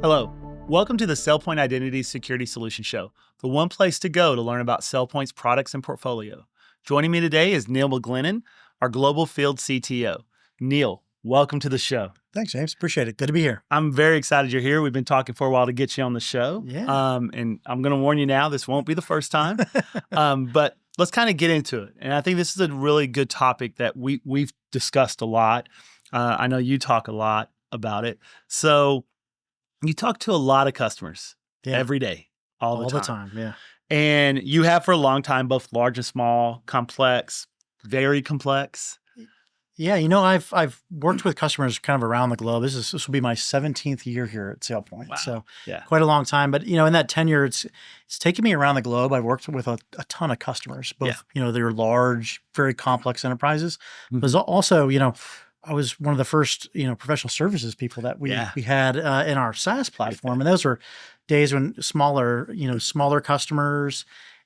Hello, welcome to the SailPoint Identity Security Solution Show, the one place to go to learn about SailPoint's products and portfolio. Joining me today is Neil McGlennon, our Global Field CTO. Neil, welcome to the show. Thanks, James. Appreciate it. Good to be here. I'm very excited you're here. We've been talking for a while to get you on the show. Yeah. And I'm going to warn you now, this won't be the first time. But let's kind of get into it. And I think this is a really good topic that we've discussed a lot. I know you talk a lot about it. So you talk to a lot of customers every day, all the time. Yeah. And you have for a long time, both large and small, complex, very complex. Yeah, you know, I've worked with customers kind of around the globe. This will be my 17th year here at SailPoint. Wow. So Yeah. quite a long time. But, you know, in that tenure, it's taken me around the globe. I've worked with a ton of customers, both, you know, they're large, very complex enterprises. But also, you know, I was one of the first, you know, professional services people that we had in our SaaS platform. And those were days when smaller customers,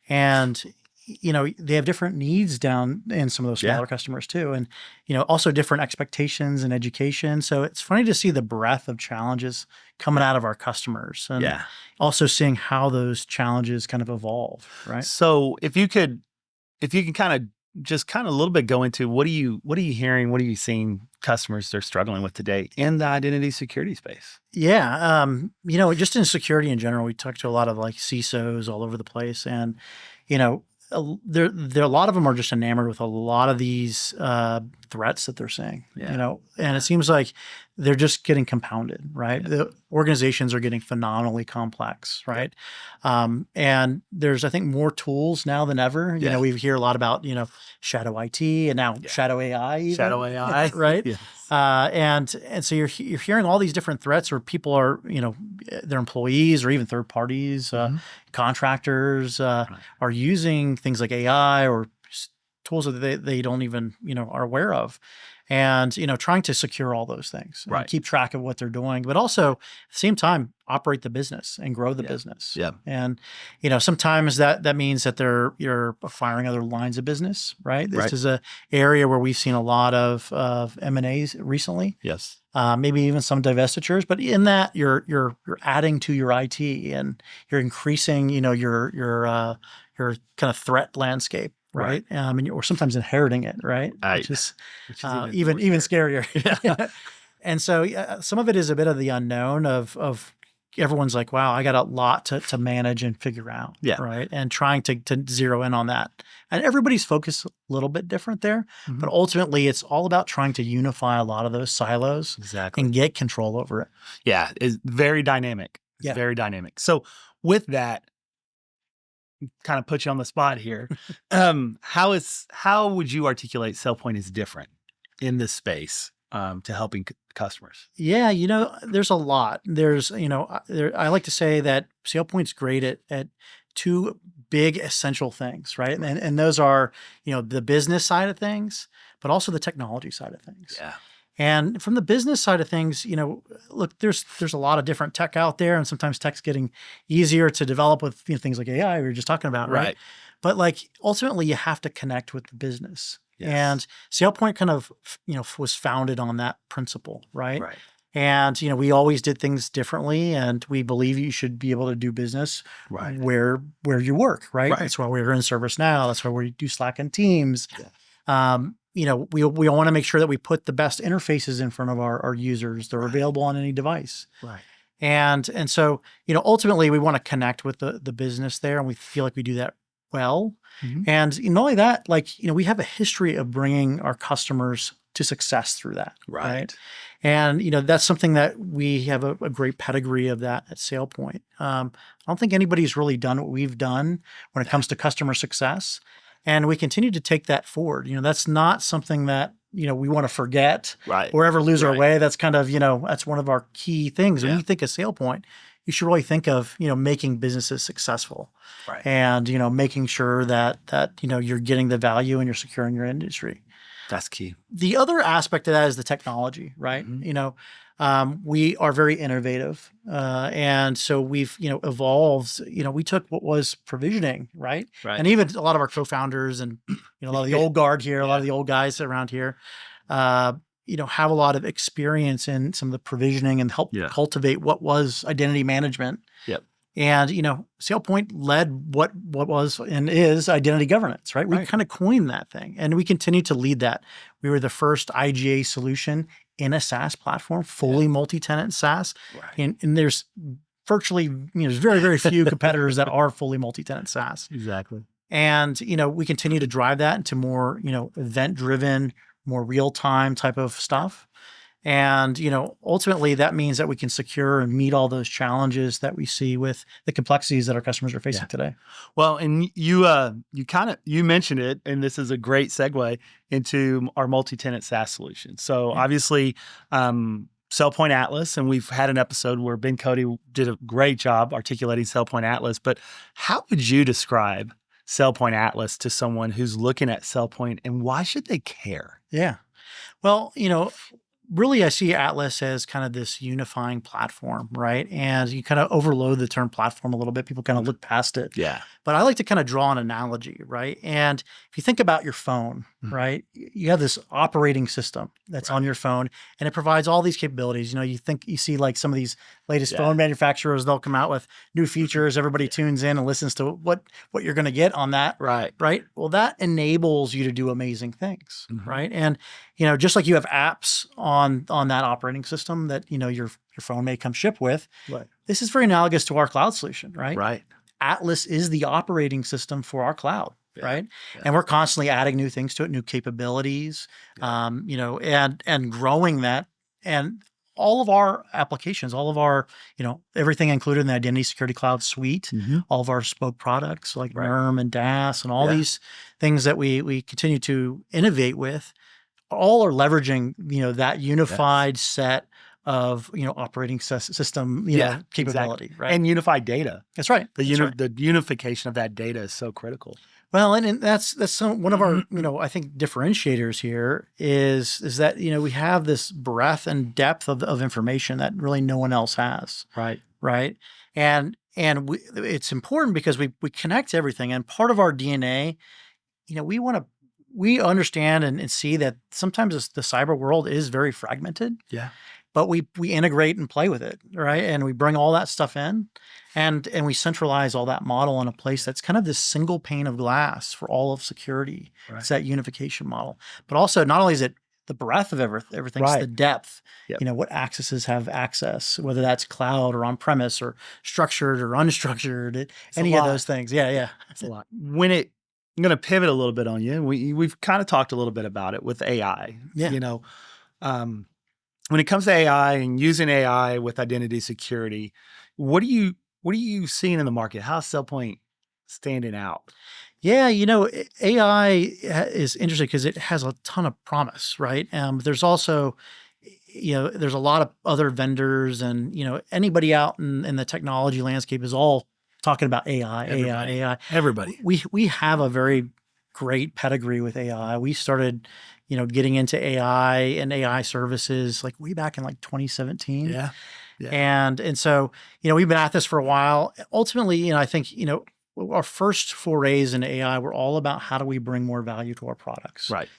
and, you know, they have different needs down in some of those smaller customers too. And, you know, also different expectations and education. So it's funny to see the breadth of challenges coming out of our customers, and also seeing how those challenges kind of evolve, right? So if you can kind of a little bit go into what are you hearing, what are you seeing customers they're struggling with today in the identity security space? Yeah. You know, just in security in general, we talk to a lot of like CISOs all over the place, and, you know, a lot of them are just enamored with a lot of these threats that they're seeing, you know, and it seems like they're just getting compounded, right? The organizations are getting phenomenally complex, right? And there's, I think, more tools now than ever. You know, we hear a lot about, you know, shadow IT and now shadow AI, even, shadow AI, right? Yes. And so you're hearing all these different threats where people are, you know, their employees or even third parties, contractors are using things like AI or tools that they don't even, you know, are aware of. And, you know, trying to secure all those things and keep track of what they're doing, but also at the same time, operate the business and grow the business. Yeah. And, you know, sometimes that means that you're firing other lines of business, right? This is a area where we've seen a lot of M&As recently. Yes. Maybe even some divestitures, but in that you're adding to your IT and you're increasing, you know, your kind of threat landscape. Right. Or sometimes inheriting it. Right. Which is even scarier. Yeah. And so some of it is a bit of the unknown of everyone's like, wow, I got a lot to manage and figure out. Yeah. Right. And trying to zero in on that. And everybody's focus a little bit different there. But ultimately, it's all about trying to unify a lot of those silos and get control over it. Yeah. It's very dynamic. It's very dynamic. So with that, kind of put you on the spot here. How would you articulate SailPoint is different in this space to helping customers? Yeah, you know, there's a lot. There's, you know, I like to say that SailPoint's great at two big essential things, right? And those are, you know, the business side of things, but also the technology side of things. Yeah. And from the business side of things, you know, look, there's a lot of different tech out there, and sometimes tech's getting easier to develop with, you know, things like AI we were just talking about, right? But like ultimately, you have to connect with the business. Yes. And SailPoint kind of, you know, was founded on that principle, right? Right. And, you know, we always did things differently, and we believe you should be able to do business where you work, right? That's why we're in ServiceNow. That's why we do Slack and Teams. Yeah. You know, we want to make sure that we put the best interfaces in front of our users. They're available on any device. Right. And so, you know, ultimately we want to connect with the business there, and we feel like we do that well. And not only that, like, you know, we have a history of bringing our customers to success through that. Right. And, you know, that's something that we have a great pedigree of that at SailPoint. I don't think anybody's really done what we've done when it comes to customer success. And we continue to take that forward. You know, that's not something that, you know, we want to forget or ever lose our way. That's kind of, you know, that's one of our key things. When you think of SailPoint, you should really think of, you know, making businesses successful and, you know, making sure that, you know, you're getting the value and you're securing your industry. That's key. The other aspect of that is the technology, right? You know, we are very innovative. And so we've, you know, evolved, you know, we took what was provisioning, right? And even a lot of our co-founders and, you know, a lot of the old guard here, a lot of the old guys around here, have a lot of experience in some of the provisioning and help cultivate what was identity management. Yep. And, SailPoint led what was and is identity governance, right? We kind of coined that thing, and we continue to lead that. We were the first IGA solution in a SaaS platform, fully multi-tenant SaaS. Right. And there's virtually, there's very, very few competitors that are fully multi-tenant SaaS. Exactly. And, we continue to drive that into more, event-driven, more real-time type of stuff. And, ultimately that means that we can secure and meet all those challenges that we see with the complexities that our customers are facing today. Well, and you mentioned it, and this is a great segue into our multi-tenant SaaS solution. So obviously, SailPoint Atlas, and we've had an episode where Ben Cody did a great job articulating SailPoint Atlas, but how would you describe SailPoint Atlas to someone who's looking at SailPoint, and why should they care? Yeah. Well, really, I see Atlas as kind of this unifying platform, right? And you kind of overload the term platform a little bit. People kind of look past it. Yeah. But I like to kind of draw an analogy, right? And if you think about your phone, right, you have this operating system that's on your phone, and it provides all these capabilities. You see like some of these latest phone manufacturers, they'll come out with new features. Everybody tunes in and listens to what you're going to get on that. Right. Right. Well, that enables you to do amazing things. Right. And, just like you have apps on that operating system that, your phone may come shipped with. Right. This is very analogous to our cloud solution, right? Right. Atlas is the operating system for our cloud, right? Yeah. And we're constantly adding new things to it, new capabilities, and growing that. And all of our applications, all of our, everything included in the Identity Security Cloud suite, all of our spoke products like NERM and DAS and all these things that we continue to innovate with, all are leveraging, that unified set of, operating system, capability, right? And unified data. That's right. The unification of that data is so critical. Well, and that's one of our, I think differentiators here is that, we have this breadth and depth of information that really no one else has. Right. Right. And it's important because we connect everything, and part of our DNA, we understand and see that sometimes the cyber world is very fragmented. Yeah. But we integrate and play with it, right? And we bring all that stuff in, and we centralize all that model in a place that's kind of this single pane of glass for all of security. Right. It's that unification model. But also, not only is it the breadth of everything, it's the depth. Yep. What accesses have access, whether that's cloud or on-premise or structured or unstructured, any of those things. Yeah. It's a lot. I'm going to pivot a little bit on you. We've kind of talked a little bit about it with AI. Yeah. When it comes to AI and using AI with identity security, what are you seeing in the market? How's SailPoint standing out? Yeah, AI is interesting because it has a ton of promise, right? There's also, there's a lot of other vendors, and anybody out in the technology landscape is all talking about AI. Everybody. We have a very great pedigree with AI. We started, getting into AI and AI services like way back in like 2017. Yeah. And so, we've been at this for a while. Ultimately, I think, our first forays into AI were all about how do we bring more value to our products. Right.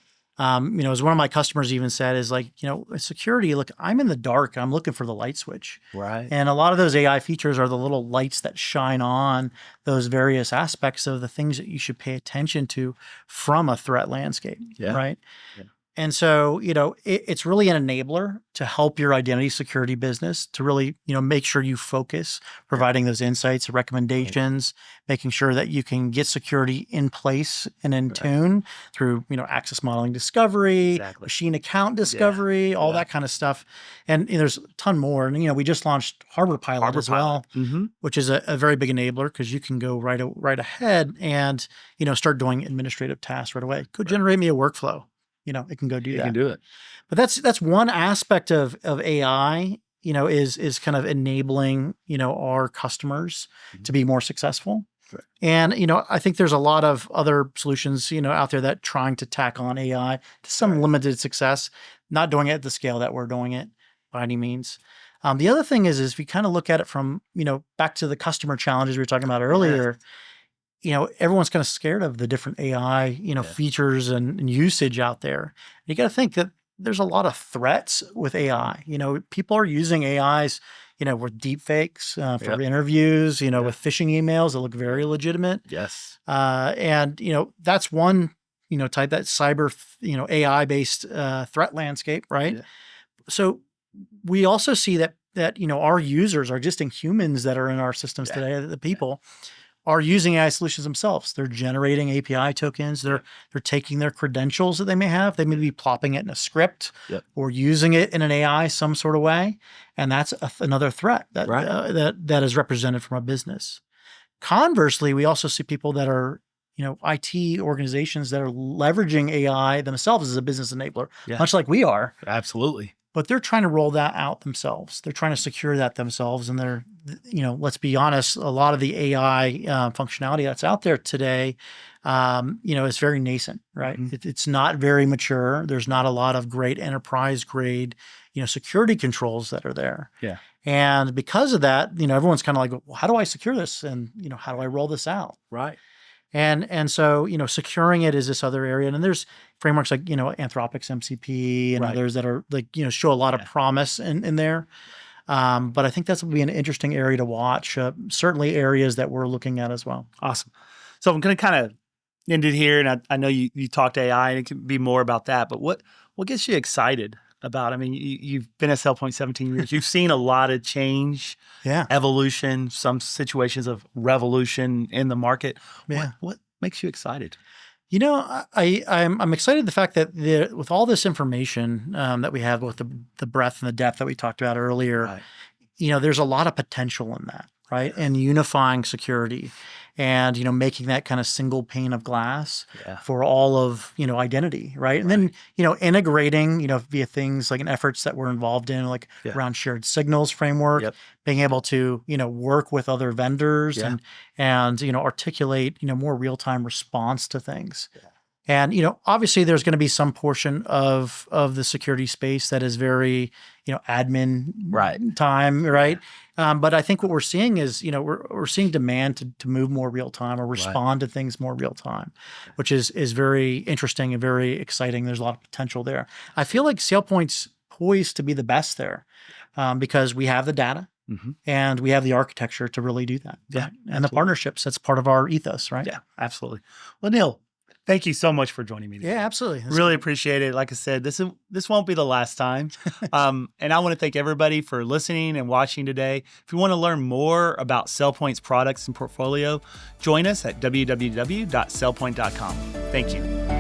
As one of my customers even said, is like, security, look, I'm in the dark. I'm looking for the light switch. Right. And a lot of those AI features are the little lights that shine on those various aspects of the things that you should pay attention to from a threat landscape. Yeah. Right. Yeah. And so, it's really an enabler to help your identity security business to really, make sure you focus, providing those insights, recommendations, making sure that you can get security in place and in tune through, access modeling discovery, machine account discovery, all that kind of stuff. And there's a ton more. And, we just launched Harbor Pilot as well, which is a very big enabler because you can go right ahead and, start doing administrative tasks right away. Go generate me a workflow. It can go do that. It can do it. But that's one aspect of AI, is kind of enabling, our customers to be more successful. Right. And, I think there's a lot of other solutions, out there that trying to tack on AI to some limited success, not doing it at the scale that we're doing it by any means. The other thing is if you kind of look at it from, back to the customer challenges we were talking about earlier, everyone's kind of scared of the different AI, features and usage out there. And you got to think that there's a lot of threats with AI. People are using AIs, with deep fakes for interviews, with phishing emails that look very legitimate. Yes. And that's one, type, that cyber, AI-based threat landscape, right? Yeah. So we also see that our users, our existing humans that are in our systems today, the people, are using AI solutions themselves. They're generating API tokens. They're taking their credentials that they may have. They may be plopping it in a script or using it in an AI some sort of way, and that's another threat that is represented from a business. Conversely, we also see people that are IT organizations that are leveraging AI themselves as a business enabler, much like we are. Absolutely. But they're trying to roll that out themselves. They're trying to secure that themselves. And they're, let's be honest, a lot of the AI functionality that's out there today, is very nascent, right? Mm-hmm. It's not very mature. There's not a lot of great enterprise grade, security controls that are there. Yeah. And because of that, everyone's kind of like, well, how do I secure this? And, how do I roll this out? Right. And so, securing it is this other area. And there's frameworks like, Anthropic's MCP and others that are like, show a lot of promise in there. But I think that's will be an interesting area to watch. Certainly areas that we're looking at as well. Awesome. So I'm going to kind of end it here. And I know you talked AI and it can be more about that, but what gets you excited about? I mean, you've been at SailPoint 17 years. You've seen a lot of change, evolution, some situations of revolution in the market. Yeah. What makes you excited? I'm excited the fact that with all this information that we have, with the breadth and the depth that we talked about earlier, there's a lot of potential in that, right? And unifying security and, making that kind of single pane of glass for all of, identity, right? And then, integrating, via things like efforts that we're involved in, like around shared signals framework, being able to, work with other vendors and articulate, more real-time response to things. Yeah. And, obviously there's going to be some portion of the security space that is very, admin time, right? But I think what we're seeing is, we're seeing demand to move more real time or respond to things more real time, which is very interesting and very exciting. There's a lot of potential there. I feel like SailPoint's poised to be the best there because we have the data. Mm-hmm. And we have the architecture to really do that. Yeah. Right? And the partnerships, that's part of our ethos, right? Yeah, absolutely. Well, Neil, thank you so much for joining me today. Yeah, absolutely. Really appreciate it. Like I said, this won't be the last time. And I want to thank everybody for listening and watching today. If you want to learn more about SailPoint's products and portfolio, join us at www.sailpoint.com. Thank you.